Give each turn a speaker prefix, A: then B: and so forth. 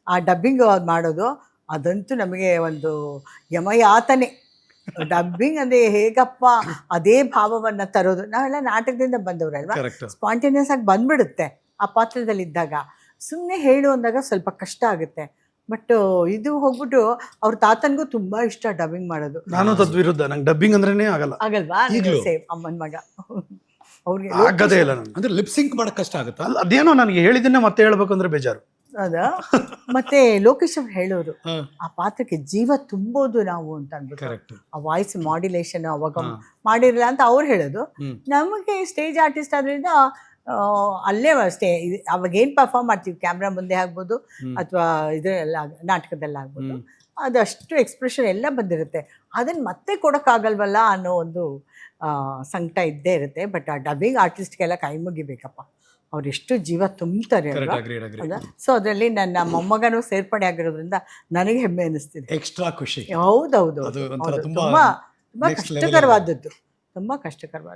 A: ಆ ಡಬ್ಬಿಂಗ್ ಮಾಡೋದು ಅದಂತೂ ನಮಗೆ ಒಂದು ಯಮಯಾತನೆ. ಡಬ್ಬಿಂಗ್ ಅಂದರೆ ಹೇಗಪ್ಪ ಅದೇ ಭಾವವನ್ನು ತರೋದು. ನಾವೆಲ್ಲ ನಾಟಕದಿಂದ ಬಂದವರಲ್ವಾ, ಸ್ಪಾಂಟೇನಿಯಸ್ ಆಗಿ ಬಂದ್ಬಿಡುತ್ತೆ ಆ ಪಾತ್ರದಲ್ಲಿದ್ದಾಗ. ಸುಮ್ಮನೆ ಹೇಳು ಅಂದಾಗ ಸ್ವಲ್ಪ ಕಷ್ಟ ಆಗುತ್ತೆ. ಬಟ್ ಇದು ಹೋಗ್ಬಿಟ್ಟು ಅವ್ರ ತಾತನಿಗೂ ತುಂಬ ಇಷ್ಟ ಡಬ್ಬಿಂಗ್ ಮಾಡೋದು.
B: ನಾನು ತದ್ವಿರುದ್ಧ, ನಂಗೆ ಡಬ್ಬಿಂಗ್ ಅಂದ್ರೇನೆ
A: ಆಗಲ್ವಾ? ಸೇಮ್ ಅಮ್ಮನ ಮಗ, ಅವ್ರಿಗೆ
B: ಆಗದೇ ಇಲ್ಲ ನನಗೆ.
C: ಅಂದ್ರೆ ಲಿಪ್ ಸಿಂಕ್ ಮಾಡಕ್ ಕಷ್ಟ ಆಗುತ್ತಾ?
B: ಅದೇನೋ ನನಗೆ ಹೇಳಿದ್ದನ್ನೇ ಮತ್ತೆ ಹೇಳ್ಬೇಕು ಅಂದ್ರೆ ಬೇಜಾರು.
A: ಅದ ಮತ್ತೆ ಲೋಕೇಶ್ ಅವ್ರು ಹೇಳೋರು ಆ ಪಾತ್ರಕ್ಕೆ ಜೀವ ತುಂಬೋದು ನಾವು ಅಂತ ಅಂದ್ಬಿಟ್ಟು, ಆ ವಾಯ್ಸ್ ಮಾಡ್ಯುಲೇಷನ್ ಅವಾಗ ಮಾಡಿರಲ್ಲ ಅಂತ ಅವ್ರು ಹೇಳೋದು. ನಮಗೆ ಸ್ಟೇಜ್ ಆರ್ಟಿಸ್ಟ್ ಆದ್ರಿಂದ ಅಲ್ಲೇ ಅಷ್ಟೇ, ಅವಾಗ ಏನು ಪರ್ಫಾರ್ಮ್ ಮಾಡ್ತೀವಿ ಕ್ಯಾಮ್ರಾ ಮುಂದೆ ಆಗ್ಬೋದು ಅಥವಾ ಇದೆಲ್ಲ ನಾಟಕದಲ್ಲಿ ಆಗ್ಬೋದು, ಅದಷ್ಟು ಎಕ್ಸ್ಪ್ರೆಷನ್ ಎಲ್ಲ ಬಂದಿರುತ್ತೆ. ಅದನ್ನು ಮತ್ತೆ ಕೊಡೋಕ್ಕಾಗಲ್ವಲ್ಲ ಅನ್ನೋ ಒಂದು ಸಂಕಟ ಇದ್ದೇ ಇರುತ್ತೆ. ಬಟ್ ಆ ಡಬ್ಬಿಂಗ್ ಆರ್ಟಿಸ್ಟ್ಗೆಲ್ಲ ಕೈ ಮುಗಿಬೇಕಪ್ಪ, ಅವರೆಷ್ಟು ಜೀವ ತುಂಬ್ತಾರೆ ಅಲ್ವಾ. ಸೊ ಅದರಲ್ಲಿ ನನ್ನ ಮೊಮ್ಮಗನೂ ಸೇರ್ಪಡೆ ಆಗಿರೋದ್ರಿಂದ ನನಗೆ ಹೆಮ್ಮೆ ಅನ್ನಿಸ್ತಿದೆ.
C: ಎಕ್ಸ್ಟ್ರಾ ಖುಷಿ.
A: ಹೌದೌದು, ತುಂಬ ಕಷ್ಟಕರವಾದದ್ದು, ತುಂಬ ಕಷ್ಟಕರವಾದ.